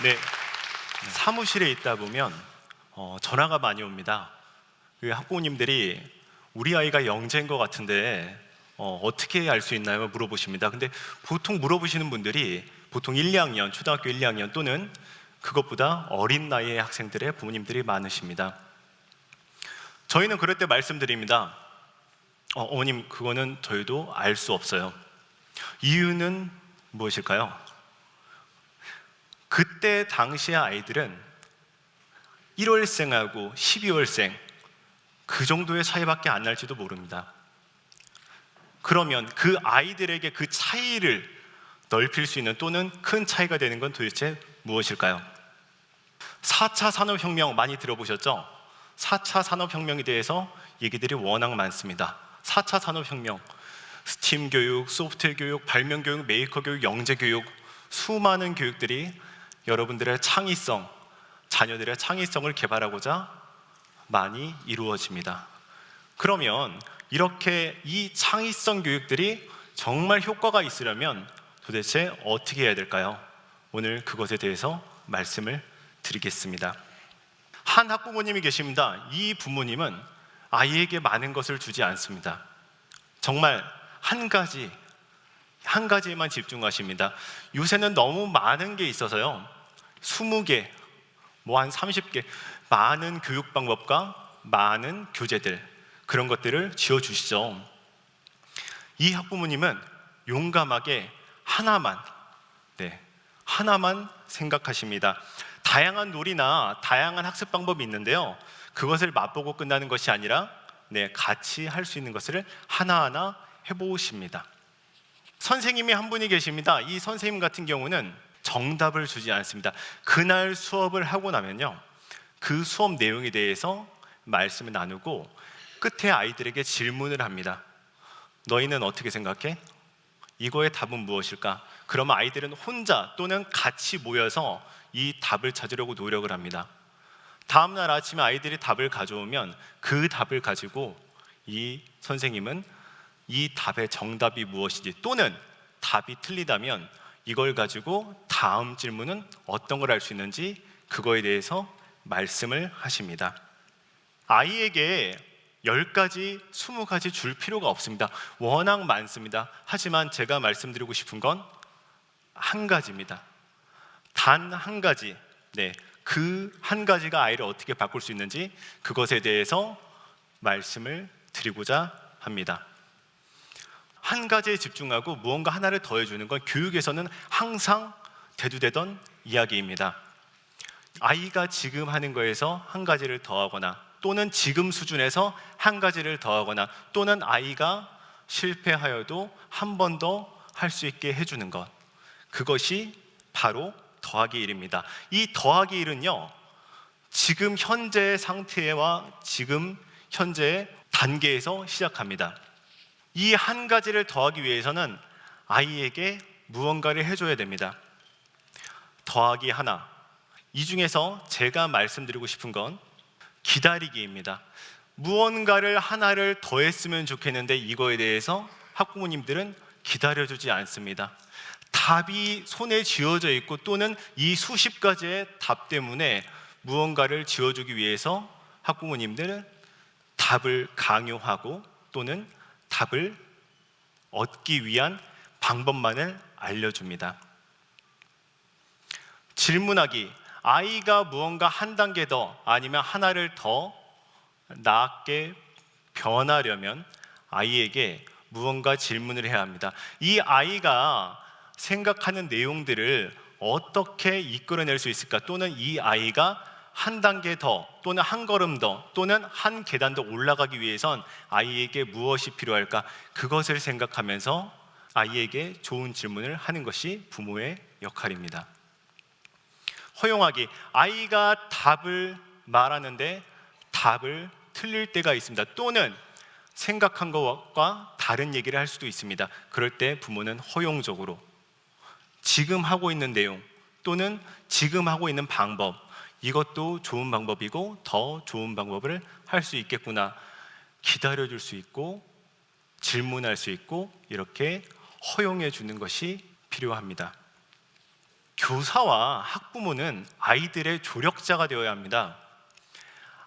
네, 사무실에 있다 보면 전화가 많이 옵니다. 그 학부모님들이 우리 아이가 영재인 것 같은데 어떻게 알 수 있나요? 물어보십니다. 근데 보통 물어보시는 분들이 보통 1, 2학년, 초등학교 1, 2학년 또는 그것보다 어린 나이의 학생들의 부모님들이 많으십니다. 저희는 그럴 때 말씀드립니다. 어머님, 그거는 저희도 알 수 없어요. 이유는 무엇일까요? 그때 당시의 아이들은 1월생하고 12월생 그 정도의 차이밖에 안 날지도 모릅니다. 그러면 그 아이들에게 그 차이를 넓힐 수 있는 또는 큰 차이가 되는 건 도대체 무엇일까요? 4차 산업혁명 많이 들어보셨죠? 4차 산업혁명에 대해서 얘기들이 워낙 많습니다. 4차 산업혁명, 스팀 교육, 소프트웨어 교육, 발명 교육, 메이커 교육, 영재 교육, 수많은 교육들이 여러분들의 창의성, 자녀들의 창의성을 개발하고자 많이 이루어집니다. 그러면 이렇게 이 창의성 교육들이 정말 효과가 있으려면 도대체 어떻게 해야 될까요? 오늘 그것에 대해서 말씀을 드리겠습니다. 한 학부모님이 계십니다. 이 부모님은 아이에게 많은 것을 주지 않습니다. 정말 한 가지에만 집중하십니다. 요새는 너무 많은 게 있어서요, 20개, 한 30개 많은 교육 방법과 많은 교재들, 그런 것들을 지어주시죠. 이 학부모님은 용감하게 하나만 생각하십니다. 다양한 놀이나 다양한 학습 방법이 있는데요, 그것을 맛보고 끝나는 것이 아니라 같이 할 수 있는 것을 하나하나 해보십니다. 선생님이 한 분이 계십니다. 이 선생님 같은 경우는 정답을 주지 않습니다. 그날 수업을 하고 나면요, 그 수업 내용에 대해서 말씀을 나누고 끝에 아이들에게 질문을 합니다. 너희는 어떻게 생각해? 이거의 답은 무엇일까? 그러면 아이들은 혼자 또는 같이 모여서 이 답을 찾으려고 노력을 합니다. 다음날 아침에 아이들이 답을 가져오면 그 답을 가지고 이 선생님은 이 답의 정답이 무엇인지, 또는 답이 틀리다면 이걸 가지고 다음 질문은 어떤 걸 할 수 있는지, 그거에 대해서 말씀을 하십니다. 아이에게 10가지, 20가지 줄 필요가 없습니다. 워낙 많습니다. 하지만 제가 말씀드리고 싶은 건 한 가지입니다. 단 한 가지, 그 한 가지가 아이를 어떻게 바꿀 수 있는지, 그것에 대해서 말씀을 드리고자 합니다. 한 가지에 집중하고 무언가 하나를 더해주는 건 교육에서는 항상 대두되던 이야기입니다. 아이가 지금 하는 거에서 한 가지를 더하거나, 또는 지금 수준에서 한 가지를 더하거나, 또는 아이가 실패하여도 한 번 더 할 수 있게 해주는 것, 그것이 바로 더하기 1입니다. 이 더하기 1은요, 지금 현재의 상태와 지금 현재의 단계에서 시작합니다. 이 한 가지를 더하기 위해서는 아이에게 무언가를 해줘야 됩니다. 더하기 하나, 이 중에서 제가 말씀드리고 싶은 건 기다리기입니다. 무언가를 하나를 더했으면 좋겠는데 이거에 대해서 학부모님들은 기다려주지 않습니다. 답이 손에 쥐어져 있고, 또는 이 수십 가지의 답 때문에 무언가를 지어주기 위해서 학부모님들은 답을 강요하고, 또는 답을 얻기 위한 방법만을 알려줍니다. 질문하기, 아이가 무언가 한 단계 더, 아니면 하나를 더 나게 변하려면 아이에게 무언가 질문을 해야 합니다. 이 아이가 생각하는 내용들을 어떻게 이끌어낼 수 있을까, 또는 이 아이가 한 단계 더, 또는 한 걸음 더, 또는 한 계단 더 올라가기 위해선 아이에게 무엇이 필요할까, 그것을 생각하면서 아이에게 좋은 질문을 하는 것이 부모의 역할입니다. 허용하기, 아이가 답을 말하는데 답을 틀릴 때가 있습니다. 또는 생각한 것과 다른 얘기를 할 수도 있습니다. 그럴 때 부모는 허용적으로 지금 하고 있는 내용, 또는 지금 하고 있는 방법, 이것도 좋은 방법이고 더 좋은 방법을 할 수 있겠구나. 기다려줄 수 있고 질문할 수 있고 이렇게 허용해 주는 것이 필요합니다. 교사와 학부모는 아이들의 조력자가 되어야 합니다.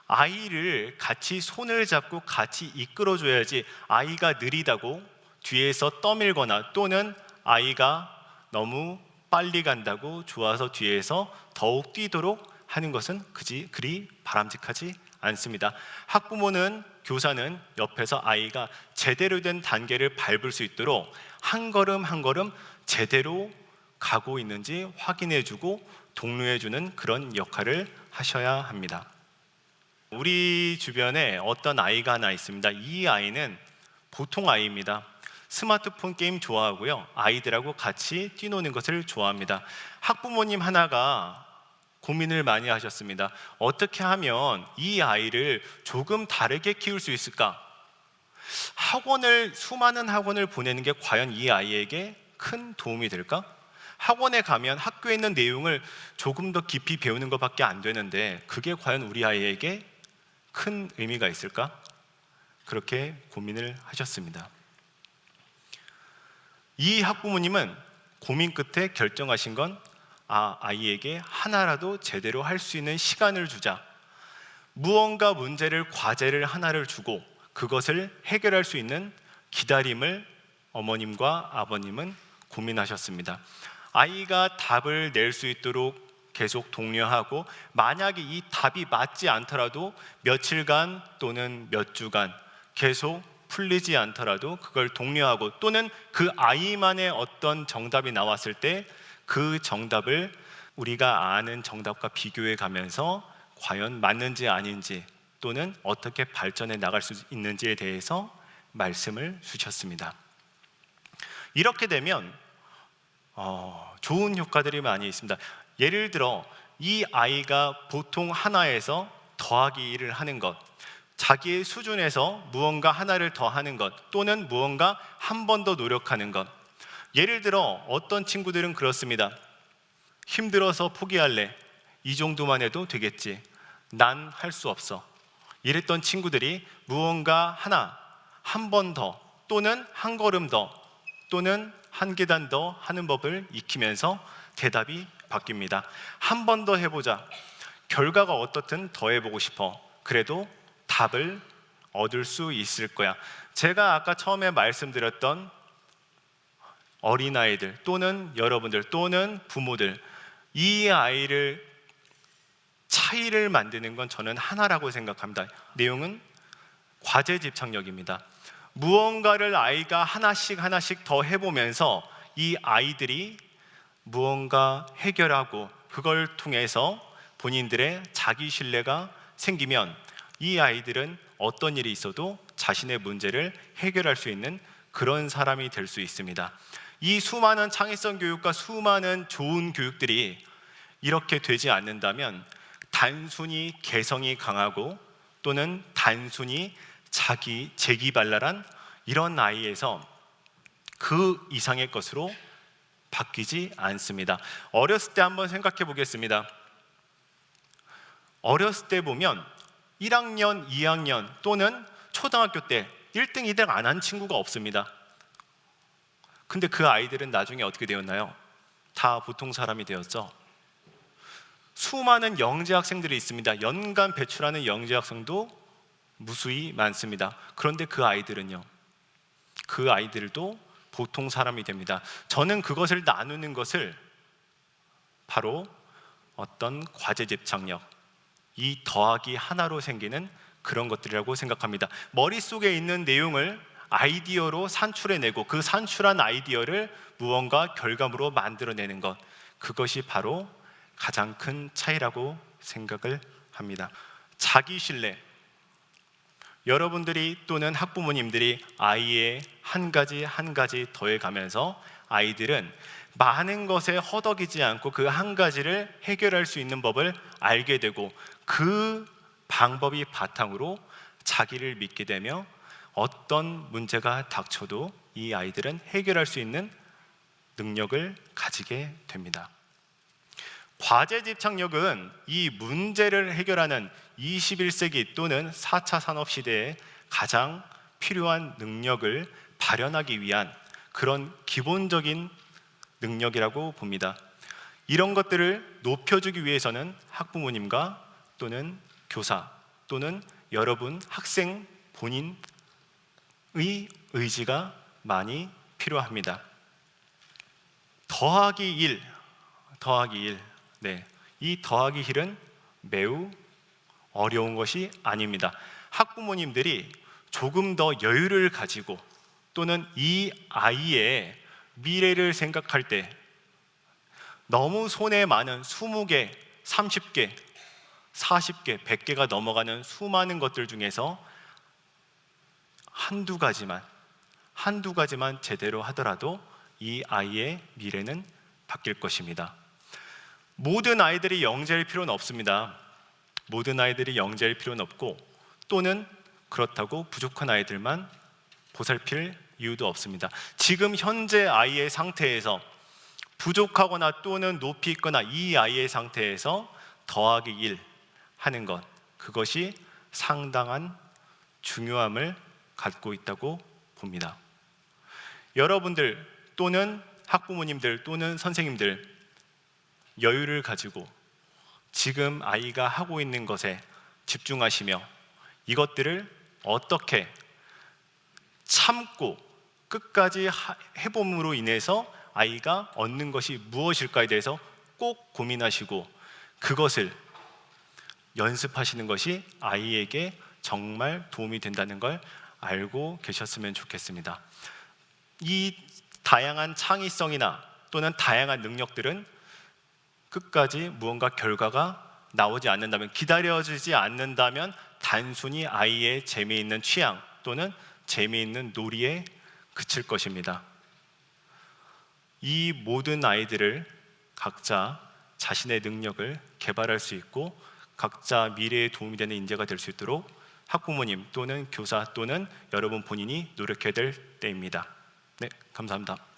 아이를 같이 손을 잡고 같이 이끌어줘야지 아이가 느리다고 뒤에서 떠밀거나 또는 아이가 너무 빨리 간다고 좋아서 뒤에서 더욱 뛰도록 하는 것은 그리 바람직하지 않습니다. 학부모는 교사는 옆에서 아이가 제대로 된 단계를 밟을 수 있도록 한 걸음 한 걸음 제대로 가고 있는지 확인해주고 독려해주는 그런 역할을 하셔야 합니다. 우리 주변에 어떤 아이가 하나 있습니다. 이 아이는 보통 아이입니다. 스마트폰 게임 좋아하고요. 아이들하고 같이 뛰노는 것을 좋아합니다. 학부모님 하나가 고민을 많이 하셨습니다. 어떻게 하면 이 아이를 조금 다르게 키울 수 있을까? 수많은 학원을 보내는 게 과연 이 아이에게 큰 도움이 될까? 학원에 가면 학교에 있는 내용을 조금 더 깊이 배우는 것밖에 안 되는데 그게 과연 우리 아이에게 큰 의미가 있을까? 그렇게 고민을 하셨습니다. 이 학부모님은 고민 끝에 결정하신 건 아이에게 하나라도 제대로 할 수 있는 시간을 주자. 무언가 문제를, 과제를 하나를 주고 그것을 해결할 수 있는 기다림을 어머님과 아버님은 고민하셨습니다. 아이가 답을 낼 수 있도록 계속 독려하고 만약에 이 답이 맞지 않더라도 며칠간 또는 몇 주간 계속 풀리지 않더라도 그걸 독려하고 또는 그 아이만의 어떤 정답이 나왔을 때 그 정답을 우리가 아는 정답과 비교해 가면서 과연 맞는지 아닌지 또는 어떻게 발전해 나갈 수 있는지에 대해서 말씀을 주셨습니다. 이렇게 되면 좋은 효과들이 많이 있습니다. 예를 들어 이 아이가 보통 하나에서 더하기 1을 하는 것, 자기의 수준에서 무언가 하나를 더 하는 것 또는 무언가 한 번 더 노력하는 것. 예를 들어 어떤 친구들은 그렇습니다. 힘들어서 포기할래. 이 정도만 해도 되겠지. 난 할 수 없어. 이랬던 친구들이 무언가 한 번 더 또는 한 걸음 더 또는 한 계단 더 하는 법을 익히면서 대답이 바뀝니다. 한 번 더 해보자. 결과가 어떻든 더 해보고 싶어. 그래도 답을 얻을 수 있을 거야. 제가 아까 처음에 말씀드렸던 어린아이들 또는 여러분들 또는 부모들, 이 아이를 차이를 만드는 건 저는 하나라고 생각합니다. 내용은 과제 집착력입니다. 무언가를 아이가 하나씩 더 해보면서 이 아이들이 무언가 해결하고 그걸 통해서 본인들의 자기 신뢰가 생기면 이 아이들은 어떤 일이 있어도 자신의 문제를 해결할 수 있는 그런 사람이 될 수 있습니다. 이 수많은 창의성 교육과 수많은 좋은 교육들이 이렇게 되지 않는다면 단순히 개성이 강하고 또는 단순히 재기발랄한 이런 아이에서 그 이상의 것으로 바뀌지 않습니다. 어렸을 때 한번 생각해 보겠습니다. 어렸을 때 보면 1학년, 2학년 또는 초등학교 때 1등, 2등 안 한 친구가 없습니다. 근데 그 아이들은 나중에 어떻게 되었나요? 다 보통 사람이 되었죠. 수많은 영재 학생들이 있습니다. 연간 배출하는 영재 학생도 무수히 많습니다. 그런데 그 아이들은요? 그 아이들도 보통 사람이 됩니다. 저는 그것을 나누는 것을 바로 어떤 과제 집착력, 이 더하기 하나로 생기는 그런 것들이라고 생각합니다. 머릿속에 있는 내용을 아이디어로 산출해내고 그 산출한 아이디어를 무언가 결과물로 만들어내는 것, 그것이 바로 가장 큰 차이라고 생각을 합니다. 자기 신뢰, 여러분들이 또는 학부모님들이 아이의 한 가지 더해가면서 아이들은 많은 것에 허덕이지 않고 그 한 가지를 해결할 수 있는 법을 알게 되고 그 방법이 바탕으로 자기를 믿게 되며 어떤 문제가 닥쳐도 이 아이들은 해결할 수 있는 능력을 가지게 됩니다. 과제 집착력은 이 문제를 해결하는 21세기 또는 4차 산업시대에 가장 필요한 능력을 발현하기 위한 그런 기본적인 능력이라고 봅니다. 이런 것들을 높여주기 위해서는 학부모님과 또는 교사 또는 여러분 학생 본인의 의지가 많이 필요합니다. 더하기 1, 네, 이 더하기 1은 매우 어려운 것이 아닙니다. 학부모님들이 조금 더 여유를 가지고 또는 이 아이의 미래를 생각할 때 너무 손에 많은 20개, 30개, 40개, 100개가 넘어가는 수많은 것들 중에서 한두 가지만 제대로 하더라도 이 아이의 미래는 바뀔 것입니다. 모든 아이들이 영재일 필요는 없습니다. 모든 아이들이 영재일 필요는 없고 또는 그렇다고 부족한 아이들만 보살필 이유도 없습니다. 지금 현재 아이의 상태에서 부족하거나 또는 높이 있거나 이 아이의 상태에서 더하기 1 하는 것, 그것이 상당한 중요함을 갖고 있다고 봅니다. 여러분들 또는 학부모님들 또는 선생님들, 여유를 가지고 지금 아이가 하고 있는 것에 집중하시며 이것들을 어떻게 참고 끝까지 해봄으로 인해서 아이가 얻는 것이 무엇일까에 대해서 꼭 고민하시고 그것을 연습하시는 것이 아이에게 정말 도움이 된다는 걸 알고 계셨으면 좋겠습니다. 이 다양한 창의성이나 또는 다양한 능력들은 끝까지 무언가 결과가 나오지 않는다면, 기다려지지 않는다면 단순히 아이의 재미있는 취향 또는 재미있는 놀이에 그칠 것입니다. 이 모든 아이들을 각자 자신의 능력을 개발할 수 있고 각자 미래에 도움이 되는 인재가 될 수 있도록 학부모님 또는 교사 또는 여러분 본인이 노력해야 될 때입니다. 네, 감사합니다.